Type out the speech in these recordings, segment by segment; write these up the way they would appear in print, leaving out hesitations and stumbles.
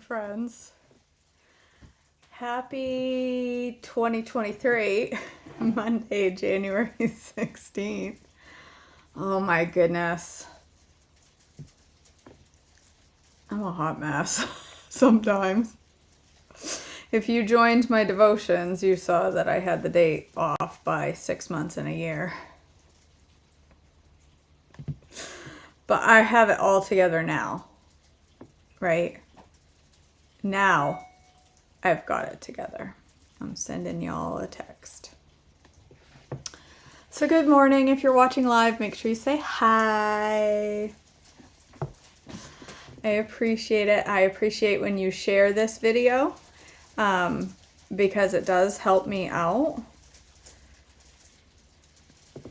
friends. Happy 2023, Monday, January 16th. Oh my goodness. I'm a hot mess sometimes. If you joined my devotions, you saw that I had the date off by 6 months and a year. But I have it all together now, right? Now I've got it together. I'm sending y'all a text. So good morning. If you're watching live, make sure you say hi. I appreciate it. I appreciate when you share this video because it does help me out.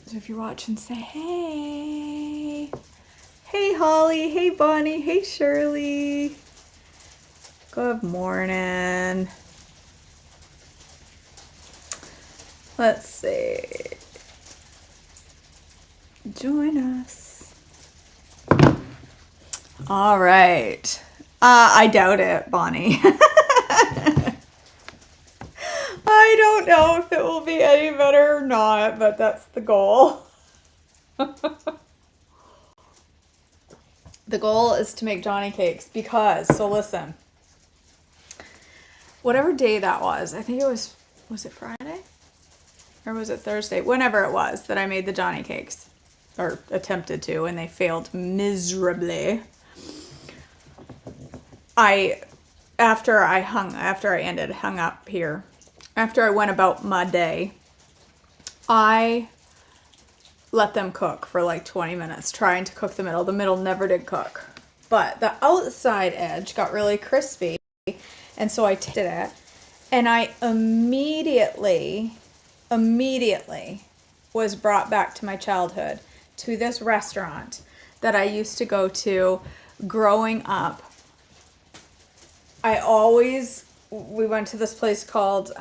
So if you're watching, say hey. Hey Holly, hey Bonnie, hey Shirley. Good morning. Let's see. Join us. All right. I doubt it, Bonnie. I don't know if it will be any better or not, but that's the goal. The goal is to make Johnny cakes because, so listen, whatever day that was, I think it was it Friday? Or was it Thursday? Whenever it was that I made the Johnny cakes, or attempted to, and they failed miserably. After I hung up here, after I went about my day, I let them cook for like 20 minutes, trying to cook the middle. The middle never did cook, but the outside edge got really crispy, and so I did it, and I immediately was brought back to my childhood, to this restaurant that I used to go to growing up. We went to this place called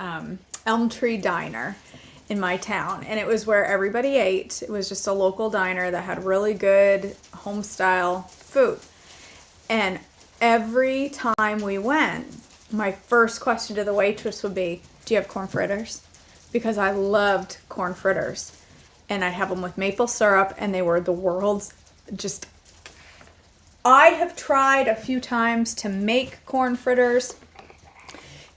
Elm Tree Diner in my town, and it was where everybody ate. It was just a local diner that had really good home style food. And every time we went, my first question to the waitress would be, do you have corn fritters? Because I loved corn fritters, and I'd have them with maple syrup, and they were the world's just... I have tried a few times to make corn fritters,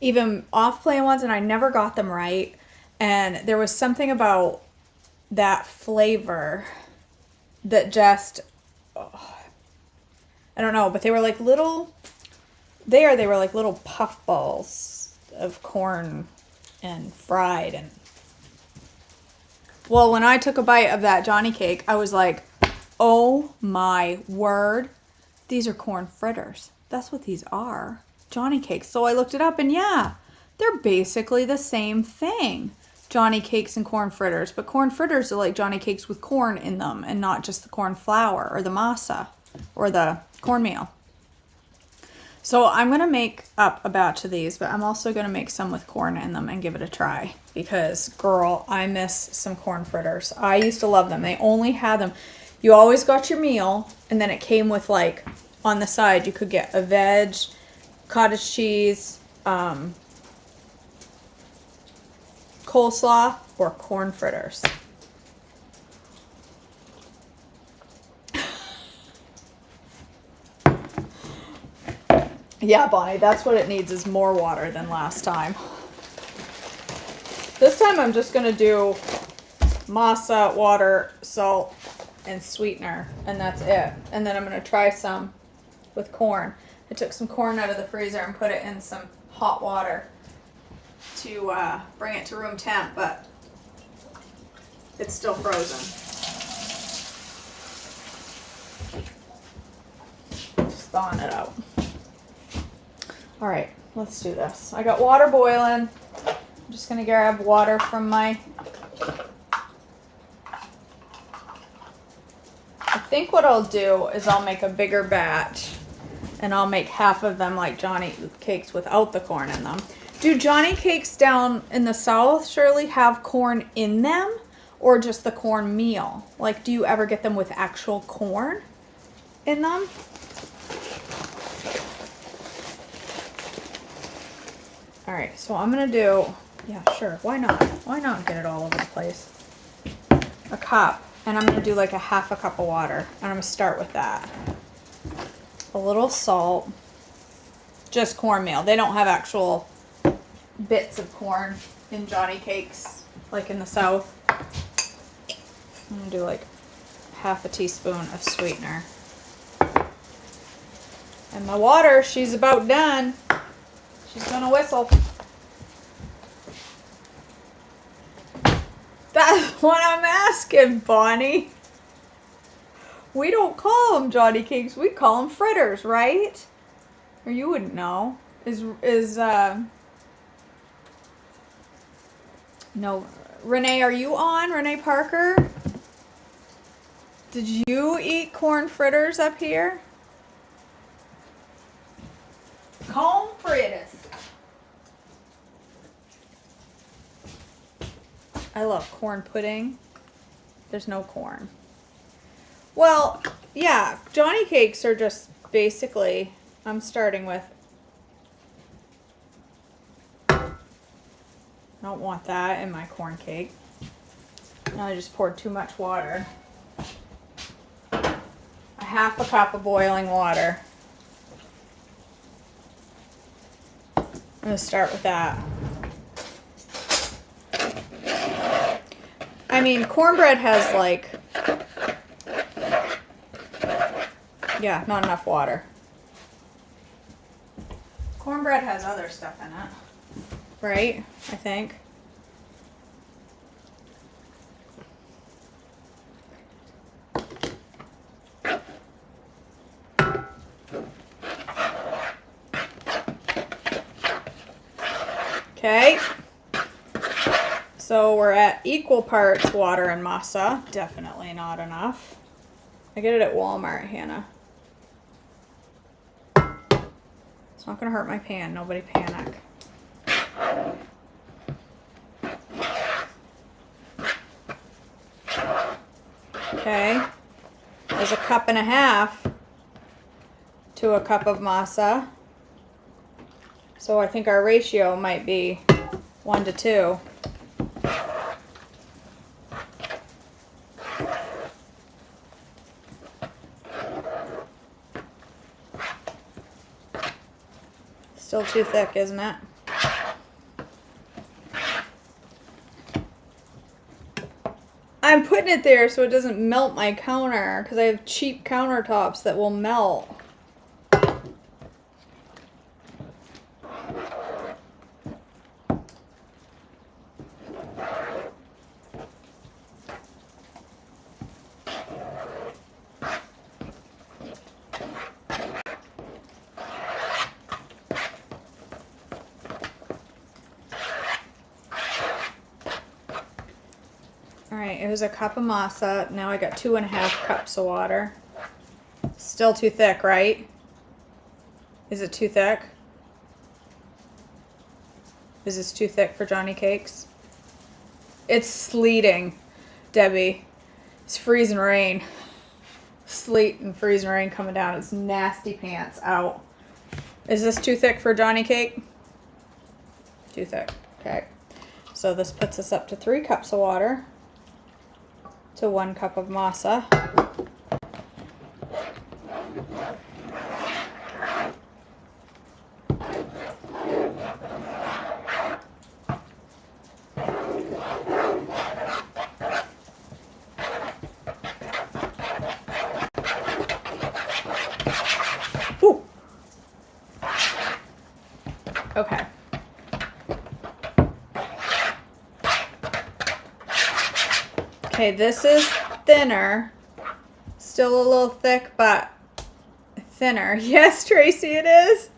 even off-plan ones, and I never got them right. And there was something about that flavor that just, I don't know, but they were like little, they were like little puff balls of corn and fried. And well, when I took a bite of that Johnny cake, I was like, oh my word, these are corn fritters. That's what these are, Johnny cakes. So I looked it up, and yeah, they're basically the same thing. Johnny cakes and corn fritters, but corn fritters are like Johnny cakes with corn in them and not just the corn flour or the masa or the cornmeal. So I'm going to make up a batch of these, but I'm also going to make some with corn in them and give it a try because, girl, I miss some corn fritters. I used to love them. They only had them. You always got your meal, and then it came with, like, on the side, you could get a veg, cottage cheese, coleslaw, or corn fritters. Yeah, Bonnie, that's what it needs, is more water than last time. This time I'm just going to do masa, water, salt, and sweetener, and that's it. And then I'm going to try some with corn. I took some corn out of the freezer and put it in some hot water to bring it to room temp, but it's still frozen. Just thawing it out. All right, let's do this. I got water boiling. I'm just gonna grab water from my... I think what I'll do is I'll make a bigger batch, and I'll make half of them like Johnny cakes without the corn in them. Do Johnny cakes down in the South, Shirley, have corn in them, or just the corn meal? Like, do you ever get them with actual corn in them? All right, so I'm gonna do, yeah, sure, why not? Why not get it all over the place? A cup, and I'm gonna do like a half a cup of water, and I'm gonna start with that. A little salt, just cornmeal. They don't have actual bits of corn in Johnny Cakes like in the South. I'm gonna do like half a teaspoon of sweetener. And my water, she's about done. She's gonna whistle. That's what I'm asking, Bonnie. We don't call them Johnny Cakes. We call them fritters, right? Or you wouldn't know. No. Renee, are you on? Renee Parker? Did you eat corn fritters up here? Corn fritters. I love corn pudding. There's no corn. Well, yeah, Johnny Cakes are just basically, I'm starting with, I don't want that in my corn cake. Now I just poured too much water. A half a cup of boiling water. I'm gonna start with that. I mean, cornbread has like, yeah, not enough water. Cornbread has other stuff in it, right? I think. Okay. So we're at equal parts water and masa. Definitely not enough. I get it at Walmart, Hannah. It's not gonna hurt my pan. Nobody panic. Okay. There's a cup and a half to a cup of masa. So I think our ratio might be 1 to 2. Still too thick, isn't it? I'm putting it there so it doesn't melt my counter because I have cheap countertops that will melt. Alright, it was a cup of masa. Now I got 2.5 cups of water. Still too thick, right? Is it too thick? Is this too thick for Johnny Cakes? It's sleeting, Debbie. It's freezing rain. Sleet and freezing rain coming down. It's nasty pants out. Is this too thick for Johnny Cake? Too thick. Okay. So this puts us up to 3 cups of water. To 1 cup of masa. Ooh. Okay. Okay, this is thinner. Still a little thick, but thinner. Yes, Tracy, it is.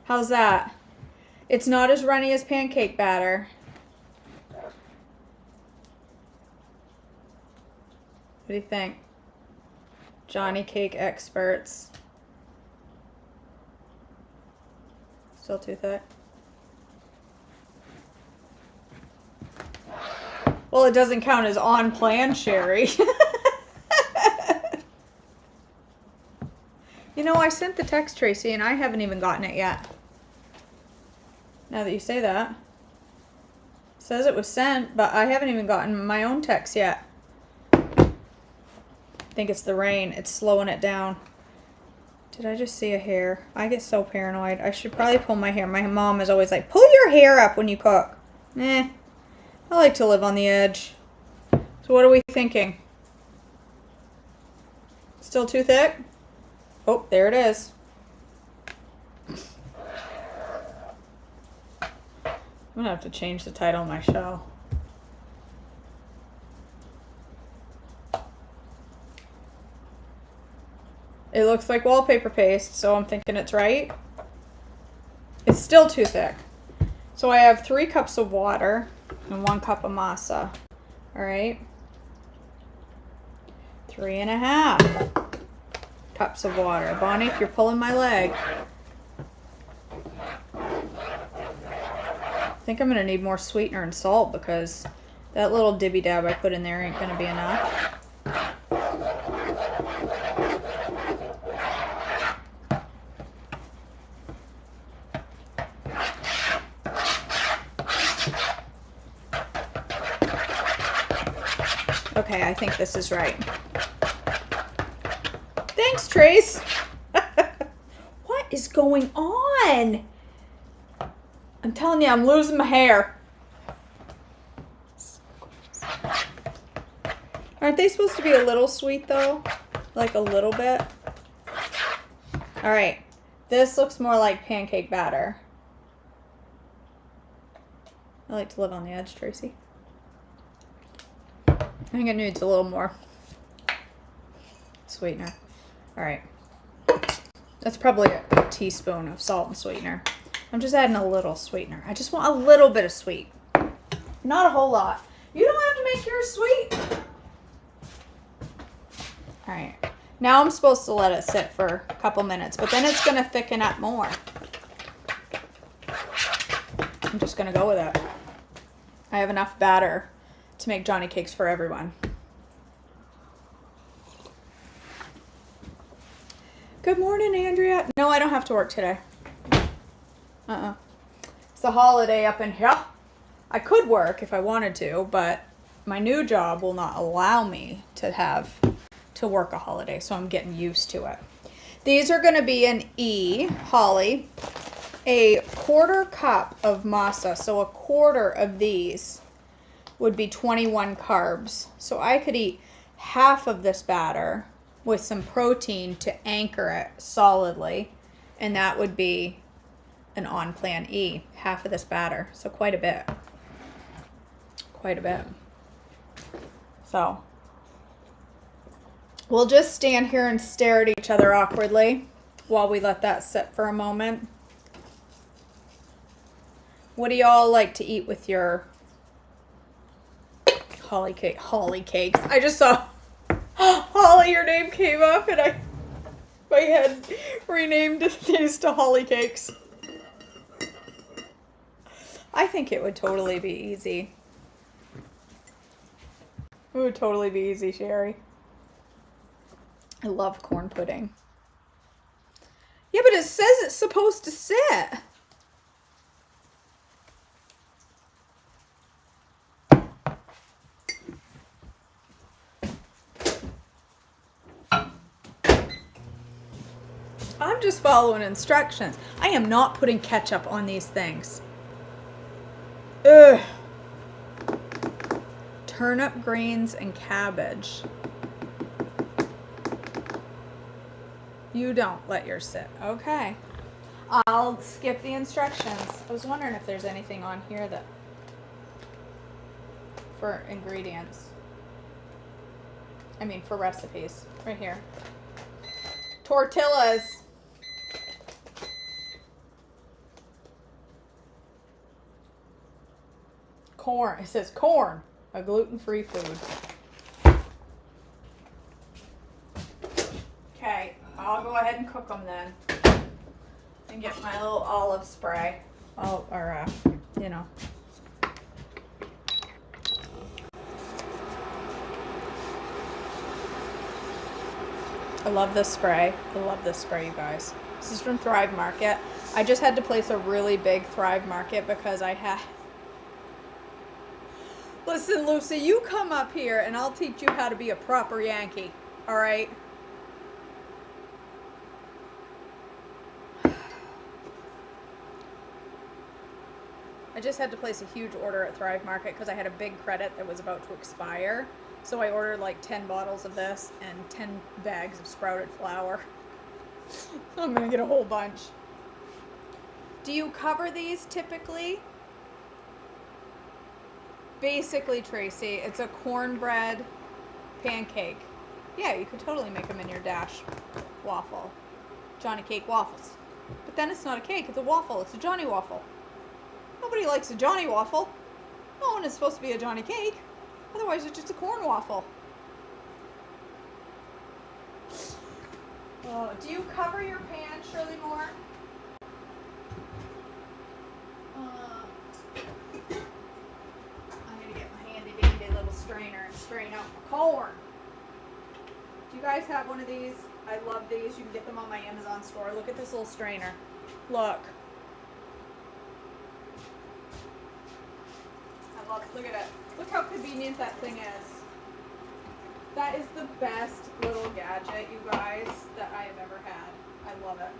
How's that? It's not as runny as pancake batter. What do you think? Johnny Cake experts. Still too thick? Well, it doesn't count as on plan, Sherry. You know, I sent the text, Tracy, and I haven't even gotten it yet. Now that you say that. It says it was sent, but I haven't even gotten my own text yet. I think it's the rain. It's slowing it down. Did I just see a hair? I get so paranoid. I should probably pull my hair. My mom is always like, pull your hair up when you cook. I like to live on the edge. So what are we thinking? Still too thick? Oh, there it is. I'm gonna have to change the title of my show. It looks like wallpaper paste, so I'm thinking it's right. It's still too thick. So I have 3 cups of water and 1 cup of masa. All right. 3.5 cups of water. Bonnie, if you're pulling my leg. I think I'm gonna need more sweetener and salt because that little dibby dab I put in there ain't gonna be enough. Okay, I think this is right. Thanks, Trace. What is going on? I'm telling you, I'm losing my hair. Aren't they supposed to be a little sweet though? Like a little bit? All right, this looks more like pancake batter. I like to live on the edge, Tracy. I think it needs a little more sweetener. All right. That's probably a teaspoon of salt and sweetener. I'm just adding a little sweetener. I just want a little bit of sweet. Not a whole lot. You don't have to make yours sweet. All right. Now I'm supposed to let it sit for a couple minutes, but then it's going to thicken up more. I'm just going to go with it. I have enough batter to make Johnny cakes for everyone. Good morning, Andrea. No, I don't have to work today. It's a holiday up in here. I could work if I wanted to, but my new job will not allow me to work a holiday, so I'm getting used to it. These are going to be an E, Holly, a 1/4 cup of masa, so a 1/4 of these would be 21 carbs. So I could eat half of this batter with some protein to anchor it solidly, and that would be an on plan E, half of this batter. So quite a bit. Quite a bit. So we'll just stand here and stare at each other awkwardly while we let that sit for a moment. What do y'all like to eat with your Holly cakes? I just saw Holly, your name came up and my head renamed these to Holly cakes. I think it would totally be easy. It would totally be easy, Sherry. I love corn pudding. Yeah, but it says it's supposed to sit. I'm just following instructions. I am not putting ketchup on these things. Ugh. Turnip greens and cabbage. You don't let yours sit. Okay. I'll skip the instructions. I was wondering if there's anything on here that for ingredients. I mean for recipes. Right here. Tortillas. Corn. It says corn, a gluten-free food. Okay, I'll go ahead and cook them then. And get my little olive spray. You know. I love this spray. I love this spray, you guys. This is from Thrive Market. I just had to place a really big Thrive Market because I had. Listen, Lucy, you come up here and I'll teach you how to be a proper Yankee. All right? I just had to place a huge order at Thrive Market because I had a big credit that was about to expire. So I ordered like 10 bottles of this and 10 bags of sprouted flour. I'm going to get a whole bunch. Do you cover these typically? Basically, Tracy, it's a cornbread pancake. Yeah, you could totally make them in your Dash waffle. Johnny Cake waffles. But then it's not a cake, it's a waffle. It's a Johnny waffle. Nobody likes a Johnny waffle. No one is supposed to be a Johnny Cake. Otherwise, it's just a corn waffle. Oh, do you cover your pan, Shirley Moore? I'm going to get my handy dandy little strainer and strain out my corn. Do you guys have one of these? I love these. You can get them on my Amazon store. Look at this little strainer. Look. I love it. Look at it. Look how convenient that thing is. That is the best little gadget, you guys, that I have ever had. I love it.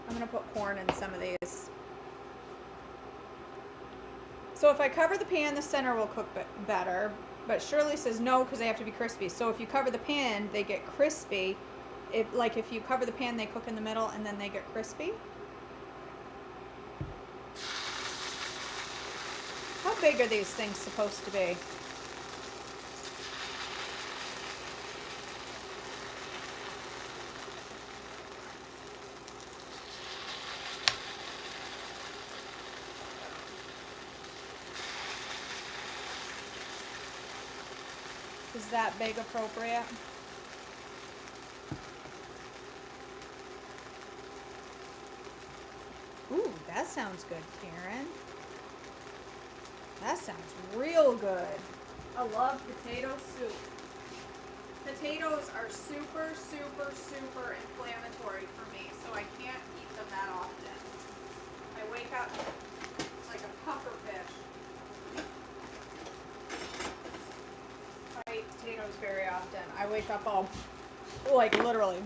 I'm going to put corn in some of these. So if I cover the pan, the center will cook better. But Shirley says no because they have to be crispy. So if you cover the pan, they get crispy. If you cover the pan, they cook in the middle and then they get crispy. How big are these things supposed to be? Is that big appropriate? Ooh, that sounds good, Karen. That sounds real good. I love potato soup. Potatoes are super, super, super inflammatory for me, so I can't eat them that often. I wake up like a puffer fish. I eat potatoes very often. I wake up all, like literally.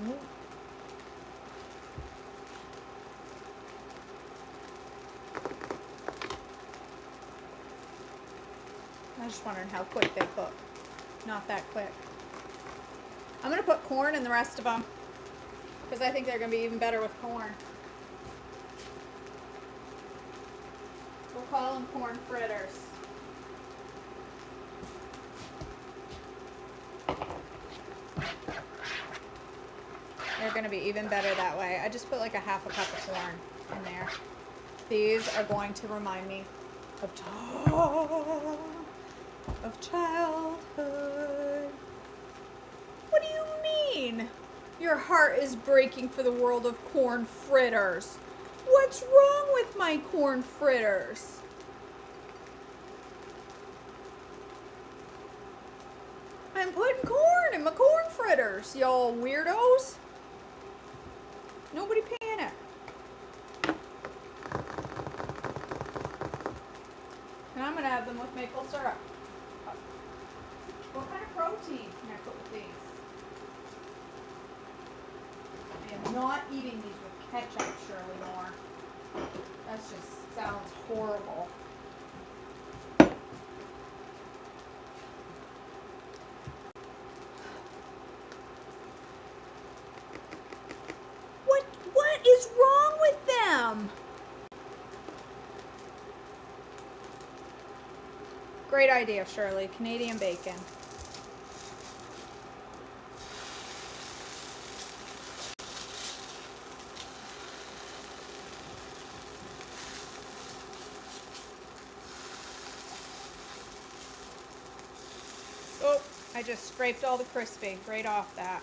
I'm just wondering how quick they cook. Not that quick. I'm going to put corn in the rest of them because I think they're going to be even better with corn. We'll call them corn fritters. They're going to be even better that way. I just put like a half a cup of corn in there. These are going to remind me of childhood. What do you mean? Your heart is breaking for the world of corn fritters. What's wrong with my corn fritters? I'm putting corn in my corn fritters, y'all weirdos. Nobody panic. And I'm going to have them with maple syrup. What kind of protein can I put with these? I am not eating these with ketchup, Shirley Moore. That just sounds horrible. What is wrong with them? Great idea, Shirley. Canadian bacon. Oh, I just scraped all the crispy right off that.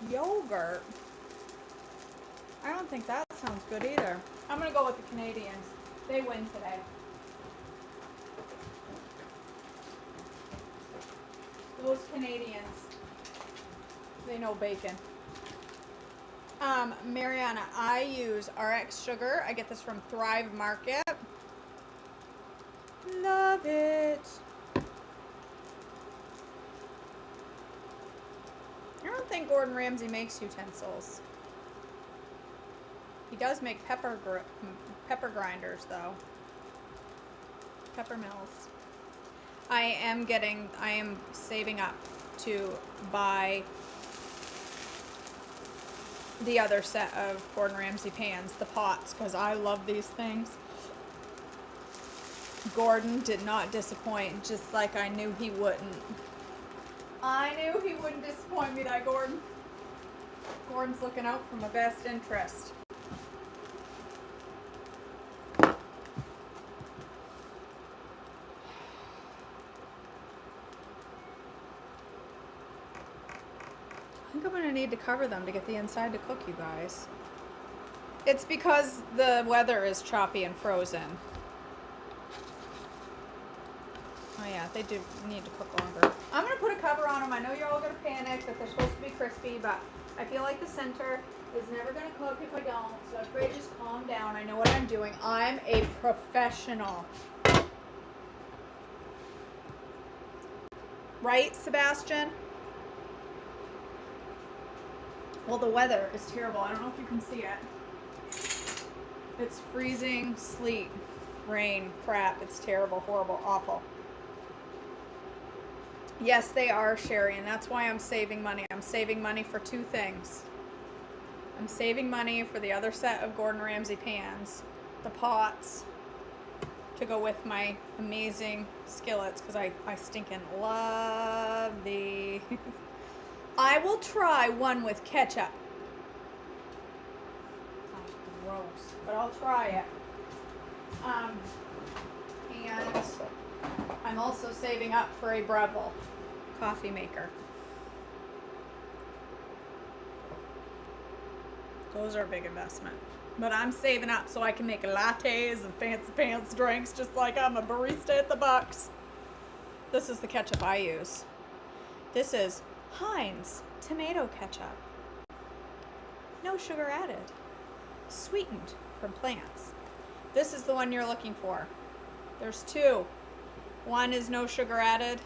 Yogurt? I don't think that sounds good either. I'm going to go with the Canadians. They win today. Those Canadians, They know bacon. Mariana, I use RX sugar. I get this from Thrive Market. Love it. I don't think Gordon Ramsay makes utensils. He does make pepper grinders though. Pepper mills. I am saving up to buy the other set of Gordon Ramsay pans, the pots, because I love these things. Gordon did not disappoint, just like I knew he wouldn't. I knew he wouldn't disappoint me, that Gordon. Gordon's looking out for my best interest. I think I'm going to need to cover them to get the inside to cook, you guys. It's because the weather is choppy and frozen. Oh yeah, they do need to cook longer. I'm going to put a cover on them. I know you're all going to panic that they're supposed to be crispy, but I feel like the center is never going to cook if I don't. So everybody just calm down. I know what I'm doing. I'm a professional. Right, Sebastian? Well, the weather is terrible. I don't know if you can see it. It's freezing, sleet, rain, crap. It's terrible, horrible, awful. Yes, they are, Sherry, and that's why I'm saving money. I'm saving money for two things. I'm saving money for the other set of Gordon Ramsay pans, the pots, to go with my amazing skillets, because I stinking love the... I will try one with ketchup. Sounds gross, but I'll try it. And I'm also saving up for a Breville coffee maker. Those are a big investment. But I'm saving up so I can make lattes and fancy pants drinks just like I'm a barista at the Bucks. This is the ketchup I use. This is Heinz tomato ketchup. No sugar added. Sweetened from plants. This is the one you're looking for. There's two. One is no sugar added.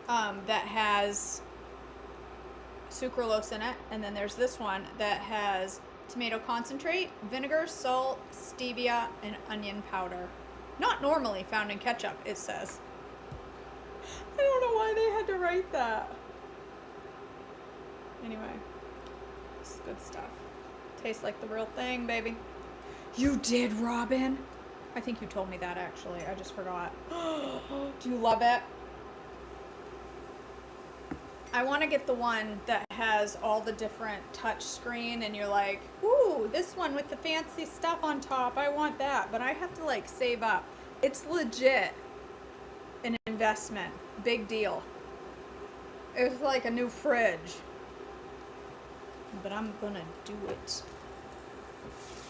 That has sucralose in it. And then there's this one that has tomato concentrate, vinegar, salt, stevia, and onion powder. Not normally found in ketchup, it says. I don't know why they had to write that. Anyway, it's good stuff. Tastes like the real thing, baby. You did, Robin? I think you told me that, actually. I just forgot. Do you love it? I want to get the one that has all the different touch screen and you're like, ooh, this one with the fancy stuff on top. I want that. But I have to like save up. It's legit an investment. Big deal. It's like a new fridge. But I'm going to do it.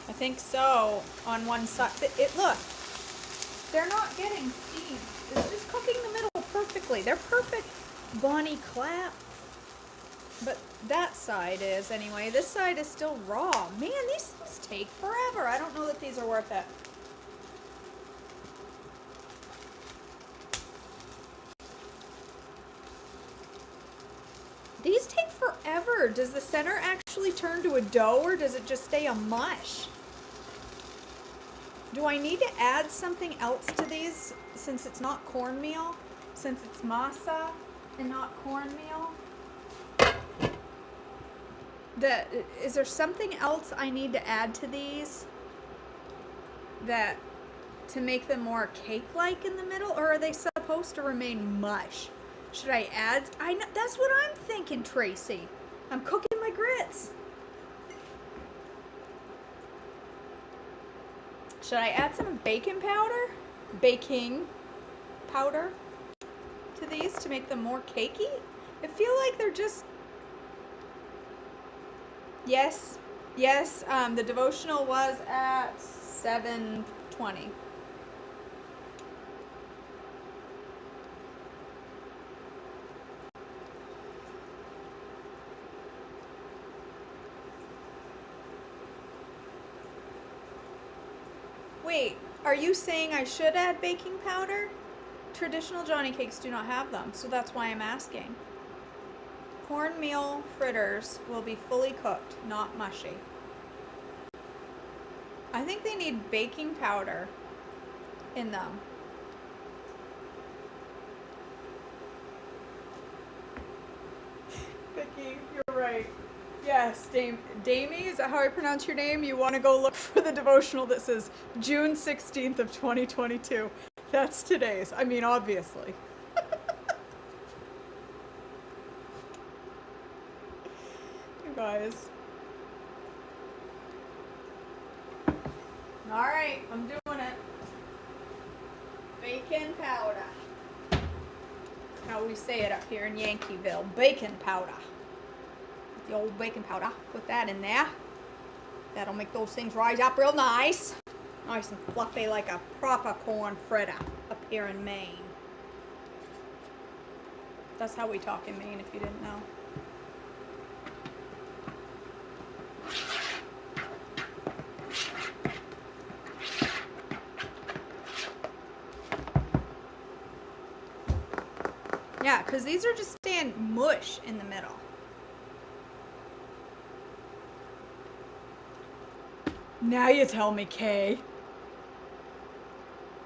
I think so. On one side. Look. They're not getting steamed. It's just cooking the middle perfectly. They're perfect. Bonnie clap. But that side is anyway. This side is still raw. Man, these things take forever. I don't know that these are worth it. These take forever. Does the center actually turn to a dough or does it just stay a mush? Do I need to add something else to these since it's not cornmeal? Since it's masa and not cornmeal? Is there something else I need to add to these to make them more cake-like in the middle, or are they supposed to remain mush? Should I add? That's what I'm thinking, Tracy. I'm cooking my grits. Should I add some baking powder to these to make them more cakey? I feel like they're just... Yes, the devotional was at 7:20. Wait, are you saying I should add baking powder? Traditional Johnny cakes do not have them, so that's why I'm asking. Cornmeal fritters will be fully cooked, not mushy. I think they need baking powder in them. Vicky, you're right. Yes, Damie, is that how I pronounce your name? You want to go look for the devotional that says June 16th of 2022. That's today's. I mean, obviously. You guys. All right, I'm doing it. Baking powder. That's how we say it up here in Yankeeville. Baking powder. The old baking powder. Put that in there. That'll make those things rise up real nice. Nice and fluffy like a proper corn fritter up here in Maine. That's how we talk in Maine, if you didn't know. Yeah, because these are just staying mush in the middle. Now you tell me, Kay.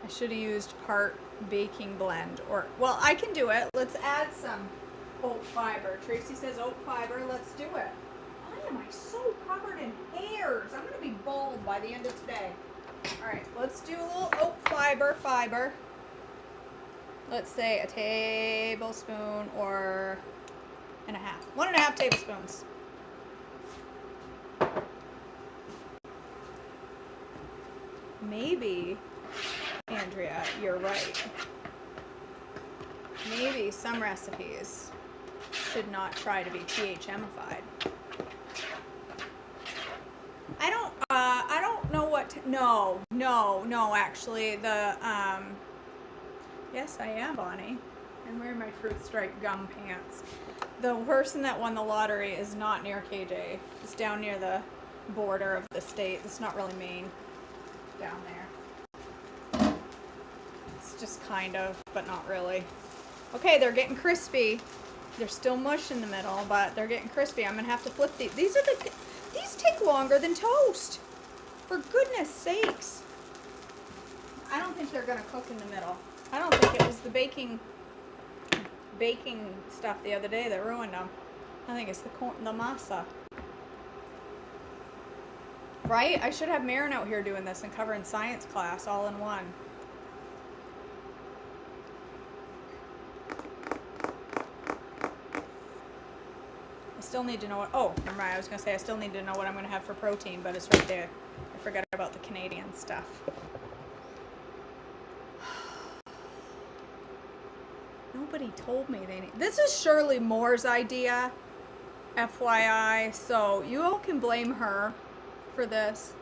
I should have used part baking blend, or, well, I can do it. Let's add some oat fiber. Tracy says oat fiber. Let's do it. Why am I so covered in hairs? I'm going to be bald by the end of today. All right, let's do a little oat fiber. Let's say a tablespoon or and a half. 1.5 tablespoons. Maybe, Andrea, you're right. Maybe some recipes should not try to be THMified. I don't know what to, no, actually, yes, I am, Bonnie. I'm wearing my fruit stripe gum pants. The person that won the lottery is not near KJ. It's down near the border of the state. It's not really Maine. Down there. It's just kind of, but not really. Okay, they're getting crispy. They're still mush in the middle, but they're getting crispy. I'm gonna have to flip these. These take longer than toast. For goodness sakes. I don't think they're gonna cook in the middle. I don't think it was the baking stuff the other day that ruined them. I think it's the masa. Right? I should have Marin out here doing this and covering science class all in one. I still need to know what, oh, never mind. I was going to say I still need to know what I'm going to have for protein, but it's right there. I forgot about the Canadian stuff. Nobody told me they need, this is Shirley Moore's idea, FYI, so you all can blame her for this.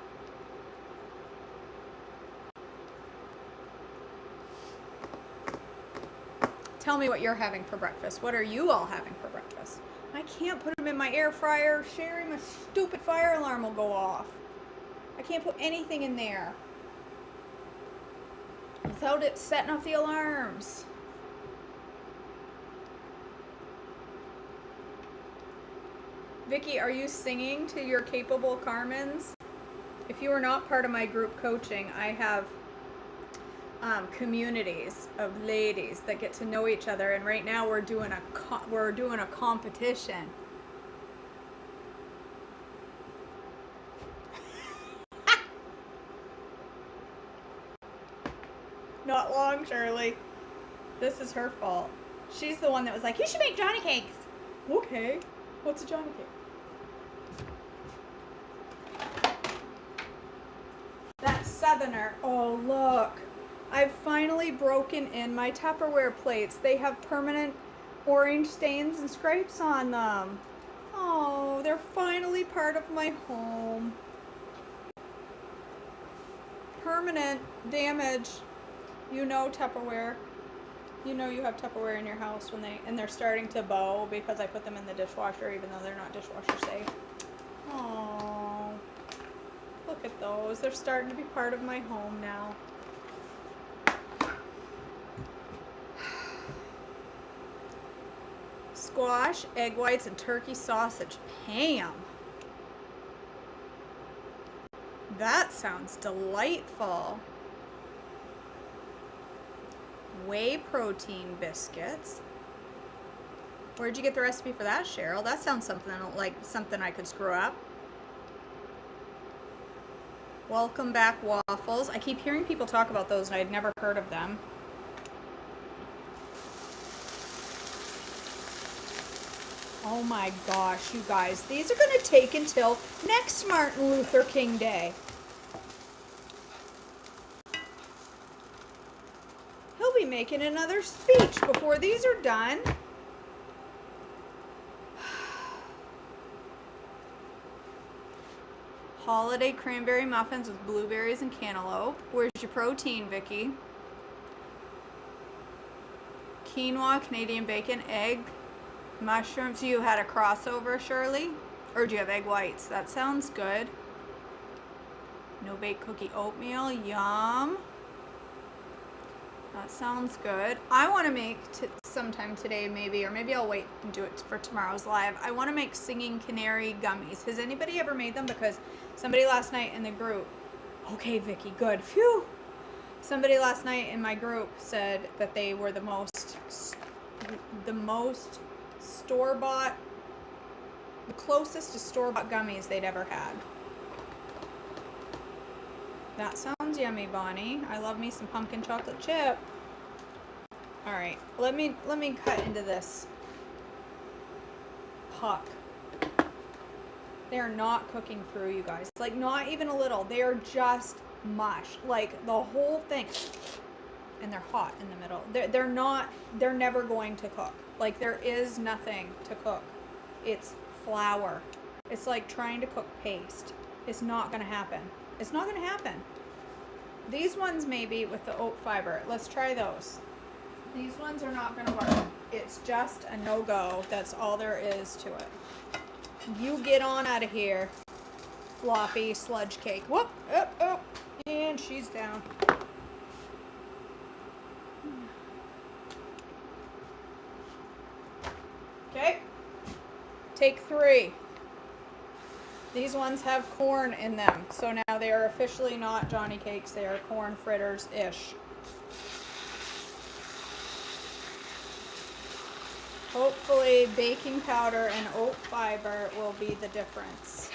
Tell me what you're having for breakfast. What are you all having for breakfast? I can't put them in my air fryer. Sherry, my stupid fire alarm will go off. I can't put anything in there without it setting off the alarms. Vicky, are you singing to your capable Carmens? If you are not part of my group coaching, I have communities of ladies that get to know each other, and right now we're doing a competition. Not long, Shirley. This is her fault. She's the one that was like, you should make Johnny cakes. Okay. What's a Johnny cake? That Southerner. Oh, look. I've finally broken in my Tupperware plates. They have permanent orange stains and scrapes on them. Oh, they're finally part of my home. Permanent damage. You know Tupperware. You know you have Tupperware in your house when they're starting to bow because I put them in the dishwasher even though they're not dishwasher safe. Oh, Look at those. They're starting to be part of my home now. Squash, egg whites, and turkey sausage Pam. That sounds delightful. Whey protein biscuits. Where'd you get the recipe for that, Cheryl? That sounds like something I could screw up. Welcome back waffles. I keep hearing people talk about those and I'd never heard of them. Oh my gosh, you guys. These are going to take until next Martin Luther King Day. He'll be making another speech before these are done. Holiday cranberry muffins with blueberries and cantaloupe. Where's your protein, Vicky? Quinoa, Canadian bacon, egg, mushrooms. You had a crossover, Shirley? Or do you have egg whites? That sounds good. No bake cookie oatmeal. Yum. That sounds good. I want to make sometime today maybe, or maybe I'll wait and do it for tomorrow's live. I want to make singing canary gummies. Has anybody ever made them? Because somebody last night in the group, okay, Vicky, good. Phew. Somebody last night in my group said that they were the most store-bought, the closest to store-bought gummies they'd ever had. That sounds yummy, Bonnie. I love me some pumpkin chocolate chip. All right, let me cut into this puck. They are not cooking through, you guys. Like, not even a little. They are just mush. Like, the whole thing. And they're hot in the middle. They're never going to cook. Like, there is nothing to cook. It's flour. It's like trying to cook paste. It's not going to happen. It's not going to happen. These ones maybe with the oat fiber. Let's try those. These ones are not going to work. It's just a no-go. That's all there is to it. You get on out of here, floppy sludge cake. Whoop, oh, and she's down. Okay, take 3. These ones have corn in them, so now they are officially not Johnny cakes. They are corn fritters-ish. Hopefully baking powder and oat fiber will be the difference.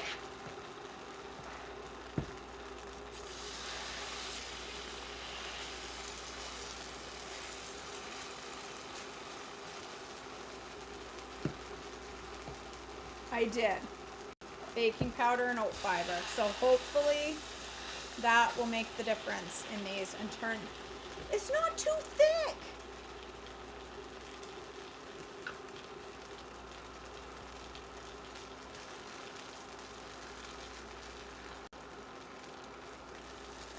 I did. Baking powder and oat fiber. So hopefully that will make the difference in these and turn. It's not too thick.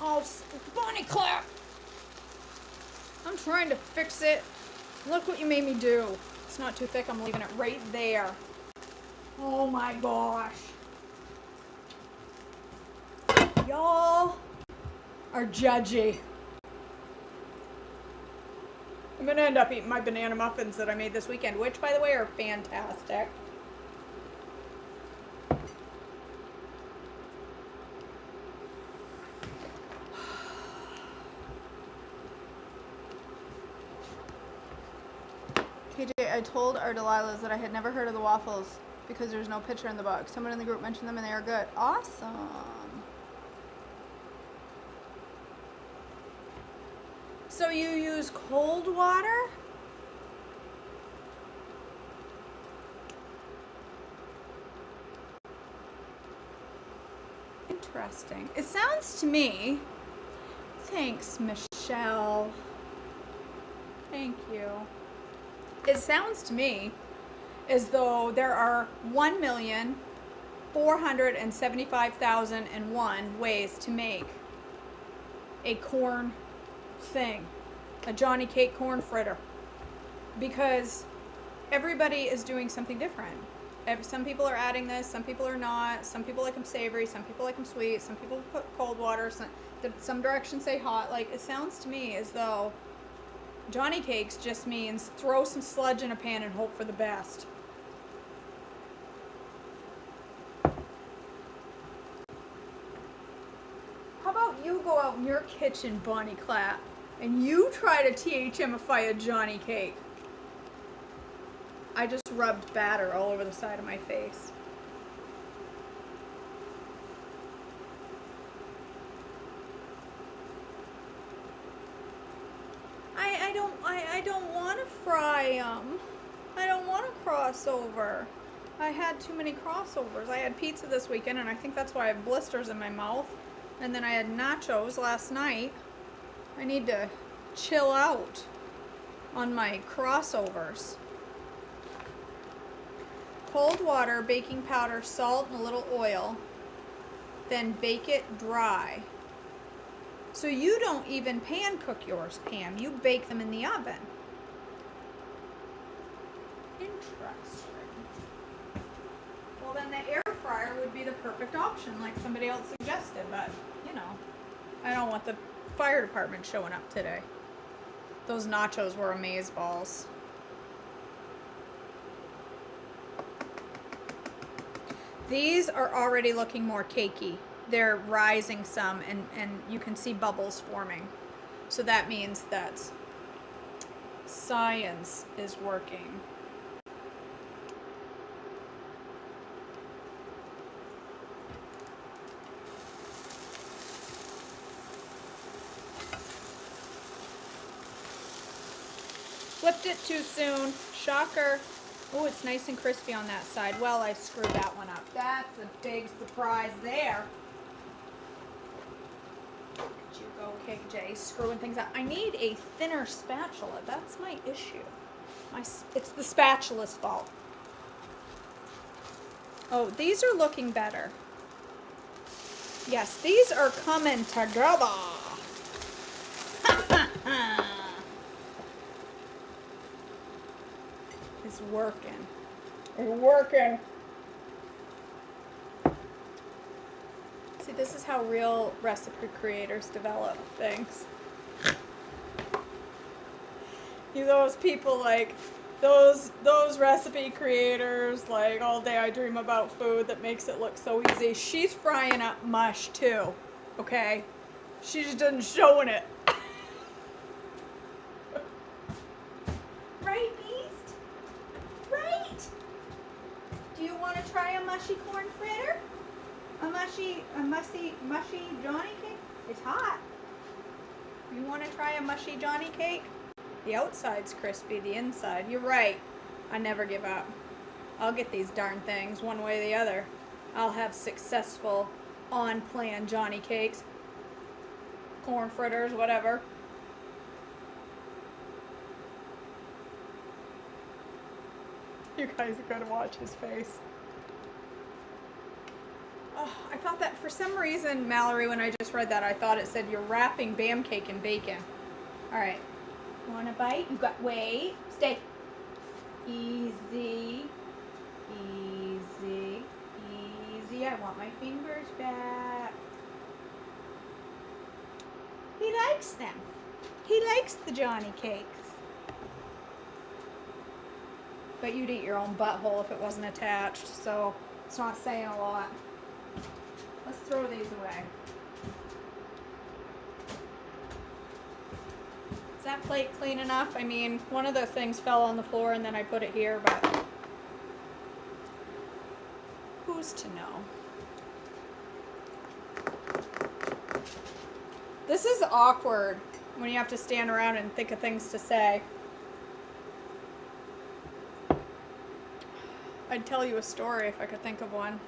Oh, Bonnie clap. I'm trying to fix it. Look what you made me do. It's not too thick. I'm leaving it right there. Oh my gosh. Y'all are judgy. I'm going to end up eating my banana muffins that I made this weekend, which, by the way, are fantastic. KJ, I told our Delilahs that I had never heard of the waffles because there's no picture in the box. Someone in the group mentioned them and they are good. Awesome. So you use cold water? Interesting. It sounds to me, thanks, Michelle. Thank you. It sounds to me as though there are 1,475,001 ways to make a corn thing, a Johnny cake corn fritter, because everybody is doing something different. Some people are adding this, some people are not. Some people like them savory, some people like them sweet, some people put cold water, some directions say hot. Like, it sounds to me as though Johnny Cakes just means throw some sludge in a pan and hope for the best. How about you go out in your kitchen, Bonnie Clapp, and you try to THMify a Johnny Cake? I just rubbed batter all over the side of my face. I don't want to fry them. I don't want to crossover. I had too many crossovers. I had pizza this weekend, and I think that's why I have blisters in my mouth. And then I had nachos last night. I need to chill out on my crossovers. Cold water, baking powder, salt, and a little oil. Then bake it dry. So you don't even pan cook yours, Pam. You bake them in the oven. Interesting. Well, then the air fryer would be the perfect option, like somebody else suggested, but, you know, I don't want the fire department showing up today. Those nachos were amazeballs. These are already looking more cakey. They're rising some, and you can see bubbles forming. So that means that science is working. Flipped it too soon. Shocker. Oh, it's nice and crispy on that side. Well, I screwed that one up. That's a big surprise there. Look at you go, KJ, screwing things up. I need a thinner spatula. That's my issue. It's the spatula's fault. Oh, these are looking better. Yes, these are coming together. It's working. It's working. See, this is how real recipe creators develop things. You know, those people like those recipe creators, like all day I dream about food that makes it look so easy. She's frying up mush too, okay? She just doesn't showing it. Right, Beast? Right? Do you want to try a mushy corn fritter? A mushy Johnny cake? It's hot. You want to try a mushy Johnny cake? The outside's crispy, the inside. You're right. I never give up. I'll get these darn things one way or the other. I'll have successful, on-plan Johnny cakes. Corn fritters, whatever. You guys are going to watch his face. Oh, I thought that for some reason, Mallory, when I just read that, I thought it said you're wrapping Bam cake in bacon. All right. Want a bite? You got, wait, stay. Easy, easy, easy. I want my fingers back. He likes them. He likes the Johnny cakes. But you'd eat your own butthole if it wasn't attached, so it's not saying a lot. Let's throw these away. Is that plate clean enough? I mean, one of the things fell on the floor and then I put it here, but who's to know? This is awkward when you have to stand around and think of things to say. I'd tell you a story if I could think of one.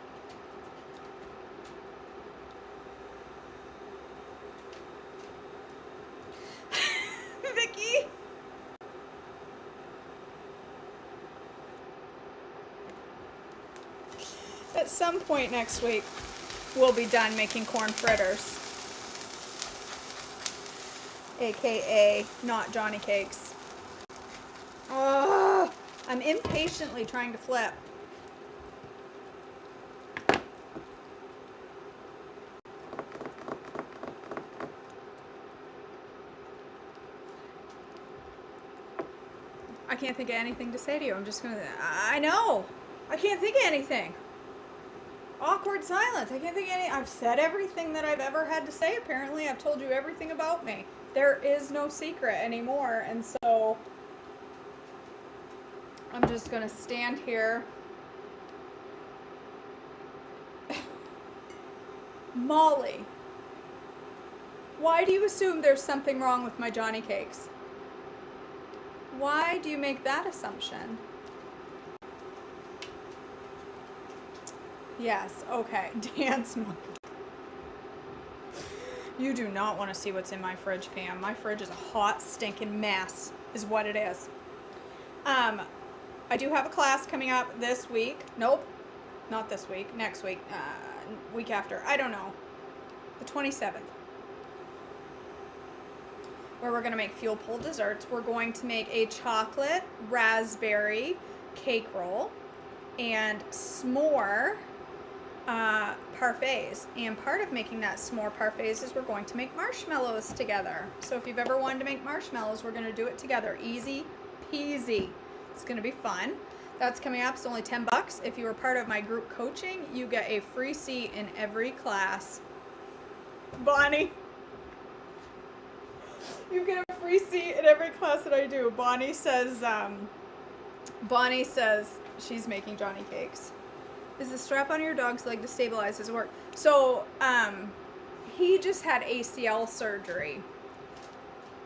Vicky! At some point next week, we'll be done making corn fritters. AKA not Johnny cakes. Oh, I'm impatiently trying to flip. can't think of anything to say to you. I'm just gonna, I know. I can't think of anything. Awkward silence. I can't think of any. I've said everything that I've ever had to say, apparently. I've told you everything about me. There is no secret anymore. And so I'm just gonna stand here. Molly, why do you assume there's something wrong with my Johnny cakes? Why do you make that assumption? Yes, okay. Dance monkey. You do not want to see what's in my fridge, Pam. My fridge is a hot, stinking mess, is what it is. I do have a class coming up this week. Nope, not this week. Next week. Week after. I don't know. The 27th. Where we're going to make fuel pull desserts. We're going to make a chocolate raspberry cake roll and s'more parfaits. And part of making that s'more parfaits is we're going to make marshmallows together. So if you've ever wanted to make marshmallows, we're going to do it together. Easy peasy. It's going to be fun. That's coming up. It's only $10. If you were part of my group coaching, you get a free seat in every class. Bonnie. You get a free seat in every class that I do. Bonnie says she's making Johnny cakes. Is the strap on your dog's leg to stabilize his work? So, he just had ACL surgery.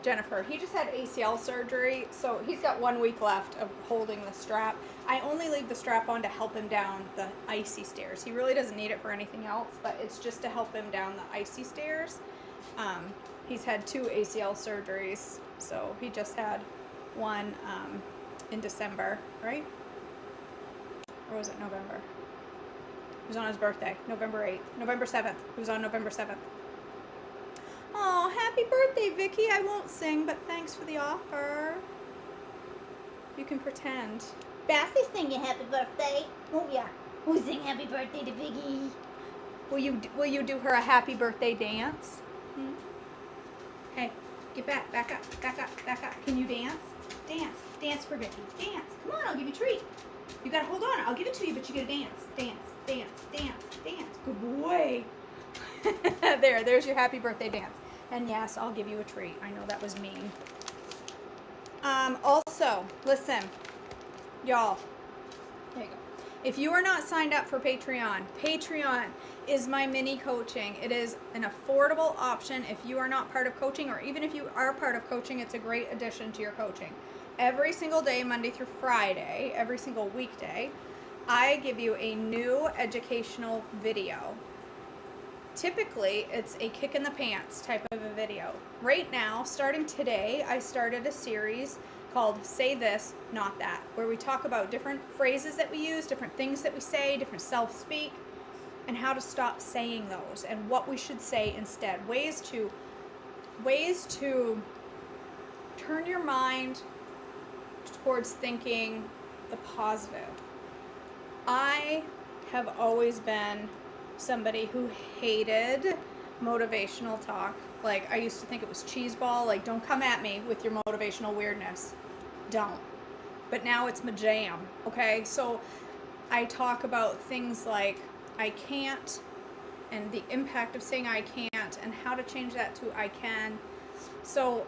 Jennifer, he just had ACL surgery, so he's got 1 week left of holding the strap. I only leave the strap on to help him down the icy stairs. He really doesn't need it for anything else, but it's just to help him down the icy stairs. He's had 2 ACL surgeries, so he just had one in December, right? Or was it November? It was on his birthday, November 8th. November 7th. It was on November 7th. Oh, happy birthday, Vicky. I won't sing, but thanks for the offer. You can pretend. Bassy singing happy birthday. Oh yeah. We'll sing happy birthday to Vicky. Will you do her a happy birthday dance? Hmm? Hey, get back up, back up, back up. Can you dance? Dance for Vicky. Dance. Come on, I'll give you a treat. You gotta hold on. I'll give it to you, but you gotta dance. Dance. Good boy. There's your happy birthday dance. And yes, I'll give you a treat. I know that was mean. Also, listen, y'all. There you go. If you are not signed up for Patreon is my mini coaching. It is an affordable option if you are not part of coaching, or even if you are part of coaching, it's a great addition to your coaching. Every single day, Monday through Friday, every single weekday, I give you a new educational video. Typically, it's a kick in the pants type of a video. Right now, starting today, I started a series called Say This, Not That, where we talk about different phrases that we use, different things that we say, different self-speak, and how to stop saying those and what we should say instead. Ways to turn your mind towards thinking the positive. I have always been somebody who hated motivational talk. Like, I used to think it was cheeseball. Like, don't come at me with your motivational weirdness. Don't. But now it's my jam, okay? So I talk about things like I can't and the impact of saying I can't and how to change that to I can. So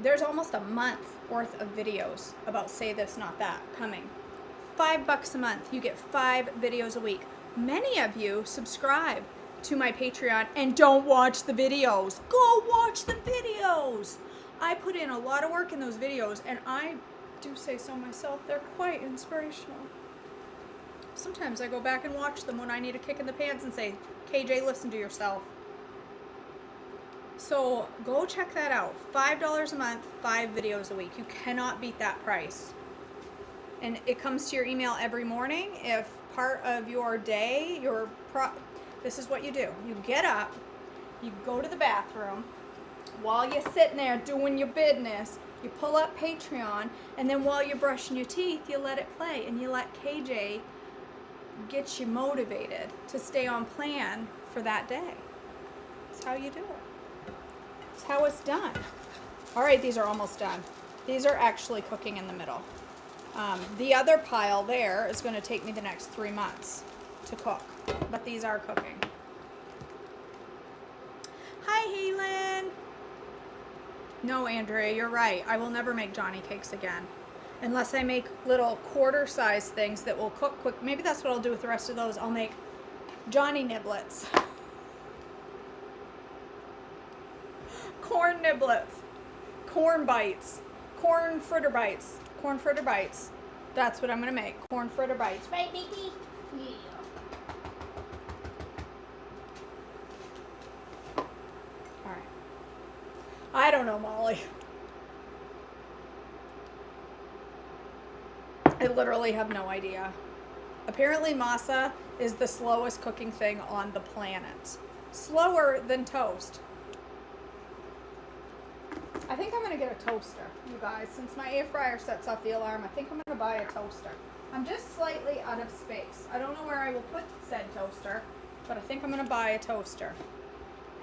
there's almost a month worth of videos about Say This, Not That coming. $5 a month. You get 5 videos a week. Many of you subscribe to my Patreon and don't watch the videos. Go watch the videos. I put in a lot of work in those videos, and I do say so myself, they're quite inspirational. Sometimes I go back and watch them when I need a kick in the pants and say, KJ, listen to yourself. So go check that out. $5 a month, 5 videos a week. You cannot beat that price. And it comes to your email every morning. If part of your day, this is what you do. You get up, you go to the bathroom, while you're sitting there doing your business, you pull up Patreon, and then while you're brushing your teeth, you let it play, and you let KJ get you motivated to stay on plan for that day. That's how you do it. That's how it's done. All right, these are almost done. These are actually cooking in the middle. The other pile there is going to take me the next 3 months to cook, but these are cooking. Hi, Helen. No, Andrea, you're right. I will never make Johnny cakes again. Unless I make little quarter-size things that will cook quick. Maybe that's what I'll do with the rest of those. I'll make Johnny niblets. Corn niblets. Corn bites. Corn fritter bites. Corn fritter bites. That's what I'm going to make. Corn fritter bites. Right, Mickey? Yeah. All right. I don't know, Molly. I literally have no idea. Apparently masa is the slowest cooking thing on the planet. Slower than toast. I think I'm going to get a toaster, you guys. Since my air fryer sets off the alarm, I think I'm going to buy a toaster. I'm just slightly out of space. I don't know where I will put said toaster, but I think I'm going to buy a toaster.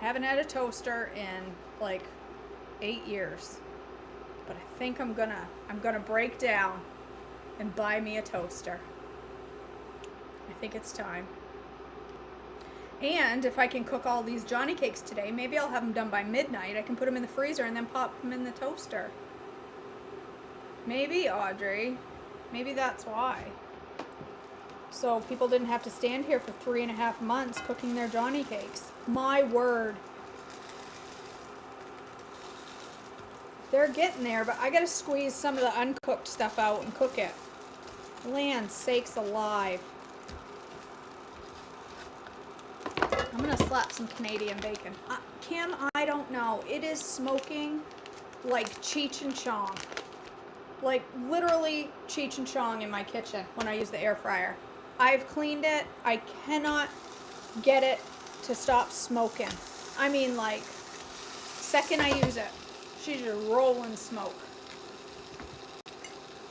I haven't had a toaster in like 8 years. But I think I'm gonna break down and buy me a toaster. I think it's time. And if I can cook all these Johnny cakes today, maybe I'll have them done by midnight. I can put them in the freezer and then pop them in the toaster. Maybe, Audrey. Maybe that's why. So people didn't have to stand here for 3.5 months cooking their Johnny cakes. My word. They're getting there, but I gotta squeeze some of the uncooked stuff out and cook it. Land sakes alive. I'm gonna slap some Canadian bacon. Kim, I don't know. It is smoking like Cheech and Chong. Like literally Cheech and Chong in my kitchen when I use the air fryer. I've cleaned it. I cannot get it to stop smoking. I mean, like, second I use it, she's just rolling smoke.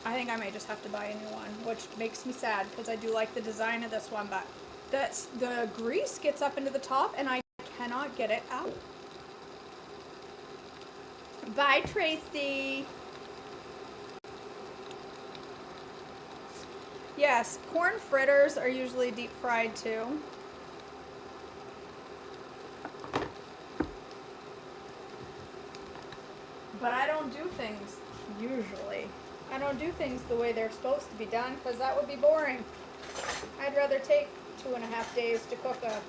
I think I may just have to buy a new one, which makes me sad because I do like the design of this one, but the grease gets up into the top and I cannot get it out. Bye, Tracy. Yes, corn fritters are usually deep fried too. But I don't do things usually. I don't do things the way they're supposed to be done because that would be boring. I'd rather take 2.5 days to cook a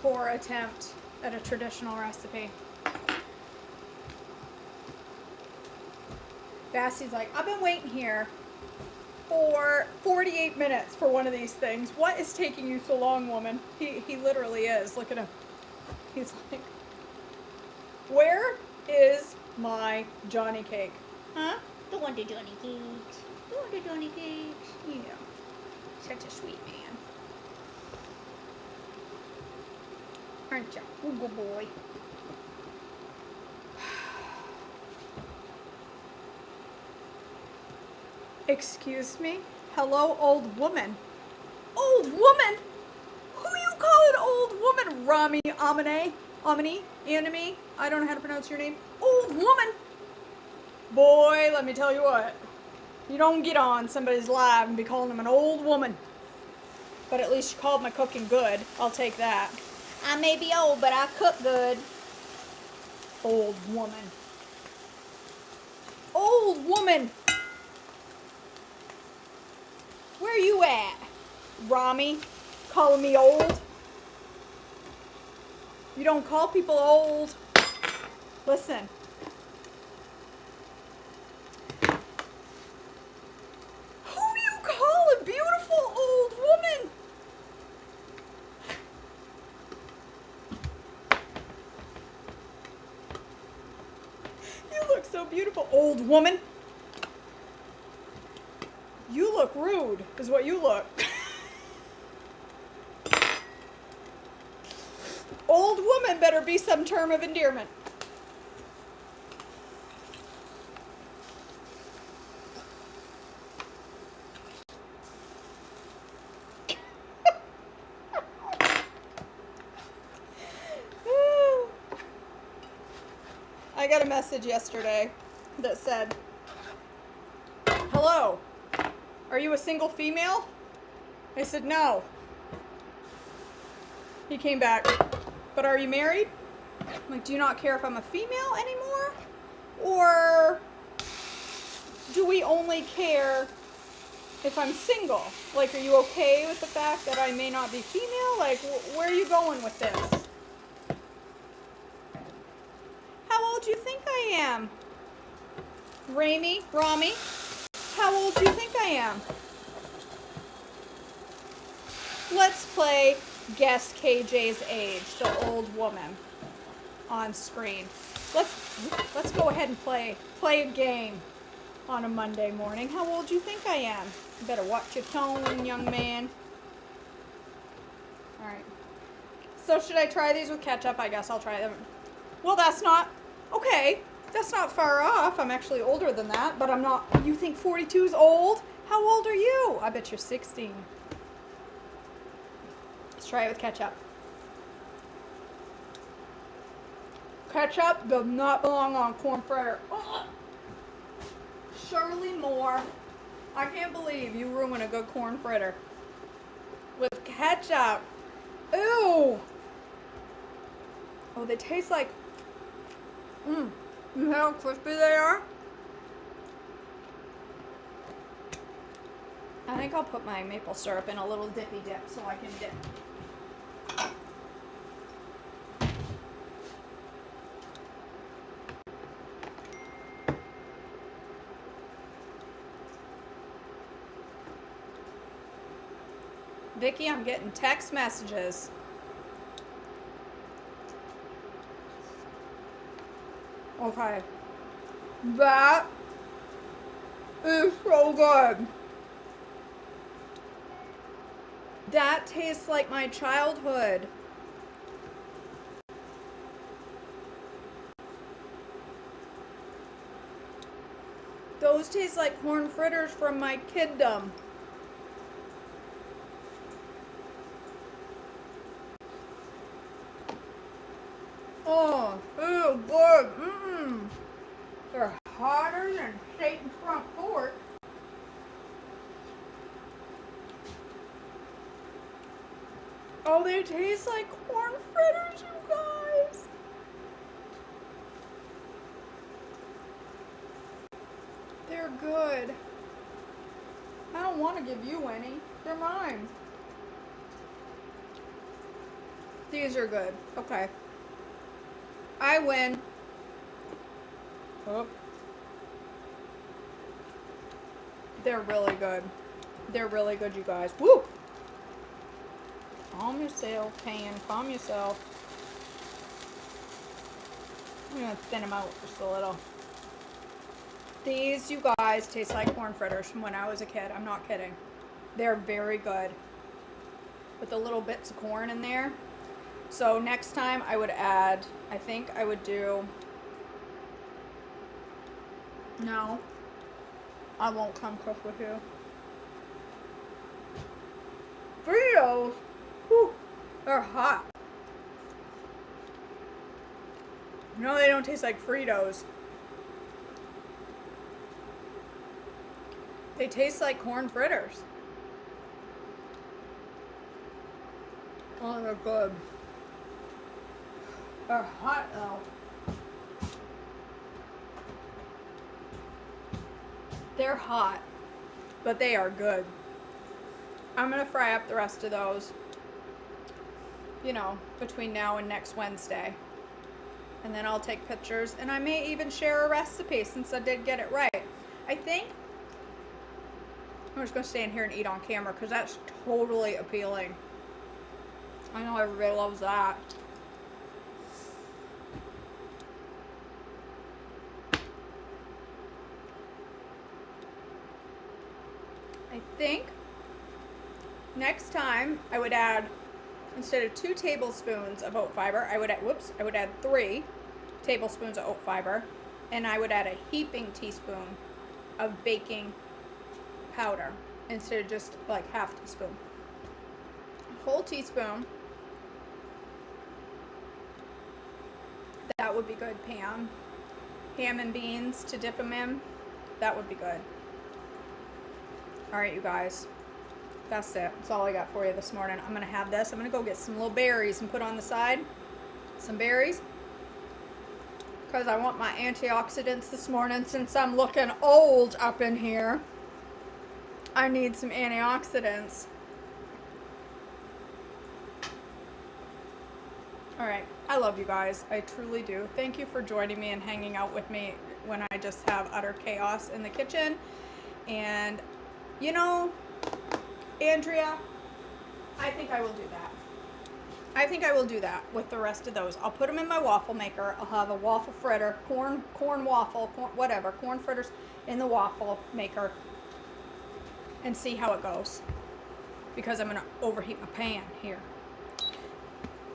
poor attempt at a traditional recipe. Bassie's like, I've been waiting here for 48 minutes for one of these things. What is taking you so long, woman? He literally is. Look at him. He's like, where is my Johnny cake? Huh? Don't want the Johnny cakes. Don't want the Johnny cakes. Yeah. Such a sweet man. Aren't you? Oh, good boy. Excuse me? Hello, old woman. Old woman? Who you calling old woman? Rami Amini? I don't know how to pronounce your name. Old woman? Boy, let me tell you what. You don't get on somebody's live and be calling them an old woman. But at least you called my cooking good. I'll take that. I may be old, but I cook good. Old woman. Old woman! Where you at, Rami? Calling me old? You don't call people old. Listen. Who you call a beautiful old woman? You look so beautiful, old woman. You look rude, is what you look. Old woman better be some term of endearment. I got a message yesterday that said, hello, are you a single female? I said, no. He came back, but are you married? I'm like, do you not care if I'm a female anymore? Or do we only care if I'm single? Like, are you okay with the fact that I may not be female? Like, where are you going with this? How old do you think I am? Rami, how old do you think I am? Let's play Guess KJ's Age, the old woman on screen. Let's go ahead and play a game on a Monday morning. How old do you think I am? You better watch your tone, young man. All right. So should I try these with ketchup? I guess I'll try them. Well, that's not okay. That's not far off. I'm actually older than that, but I'm not. You think 42 is old? How old are you? I bet you're 16. Let's try it with ketchup. Ketchup does not belong on corn fritter. Ugh. Shirley Moore, I can't believe you ruin a good corn fritter with ketchup. Ew. Oh, they taste like. You know how crispy they are? I think I'll put my maple syrup in a little dippy dip so I can dip. Vicky, I'm getting text messages. Okay. That is so good. That tastes like my childhood. Those taste like corn fritters from my kiddom. Oh, ew, good. They're hotter than Satan's front porch. Oh, they taste like corn fritters, you guys. They're good. I don't want to give you any. They're mine. These are good. Okay. I win. Oh. They're really good. They're really good, you guys. Woo! Calm yourself, Pan. Calm yourself. I'm going to thin them out just a little. These, you guys, taste like corn fritters from when I was a kid. I'm not kidding. They're very good. With the little bits of corn in there. So next time I would add, I think I would do, no, I won't come cook with you. Fritos, whew, they're hot. No, they don't taste like Fritos. They taste like corn fritters. Oh, they're good. They're hot though. They're hot, but they are good. I'm gonna fry up the rest of those, you know, between now and next Wednesday. And then I'll take pictures, and I may even share a recipe since I did get it right. I think I'm just gonna stand here and eat on camera because that's totally appealing. I know everybody loves that. I think next time I would add, instead of 2 tablespoons of oat fiber, I would add 3 tablespoons of oat fiber, and I would add a heaping teaspoon of baking powder instead of just like half teaspoon. A whole teaspoon. That would be good, Pam. Ham and beans to dip them in. That would be good. All right, you guys. That's it. That's all I got for you this morning. I'm going to have this. I'm going to go get some little berries and put on the side. Some berries. Because I want my antioxidants this morning. Since I'm looking old up in here, I need some antioxidants. All right. I love you guys. I truly do. Thank you for joining me and hanging out with me when I just have utter chaos in the kitchen. And, you know, Andrea, I think I will do that. I think I will do that with the rest of those. I'll put them in my waffle maker. I'll have a waffle fritter, corn waffle, whatever, corn fritters in the waffle maker and see how it goes. Because I'm going to overheat my pan here.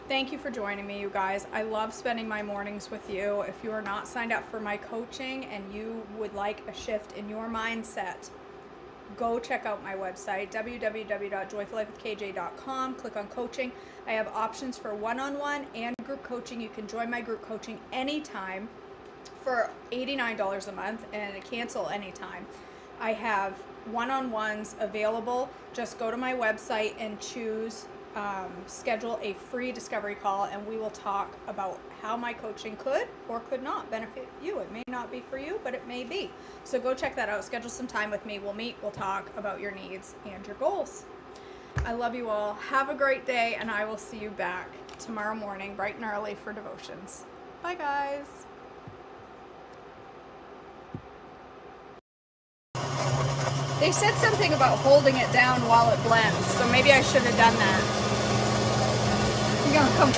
Thank you for joining me, you guys. I love spending my mornings with you. If you are not signed up for my coaching and you would like a shift in your mindset, go check out my website, www.joyfullifewithkj.com. Click on coaching. I have options for one-on-one and group coaching. You can join my group coaching anytime for $89 a month and cancel anytime. I have one-on-ones available. Just go to my website and choose schedule a free discovery call, and we will talk about how my coaching could or could not benefit you. It may not be for you, but it may be. So go check that out. Schedule some time with me. We'll meet. We'll talk about your needs and your goals. I love you all. Have a great day, and I will see you back tomorrow morning, bright and early, for devotions. Bye, guys. They said something about holding it down while it blends, so maybe I should have done that. You're gonna come.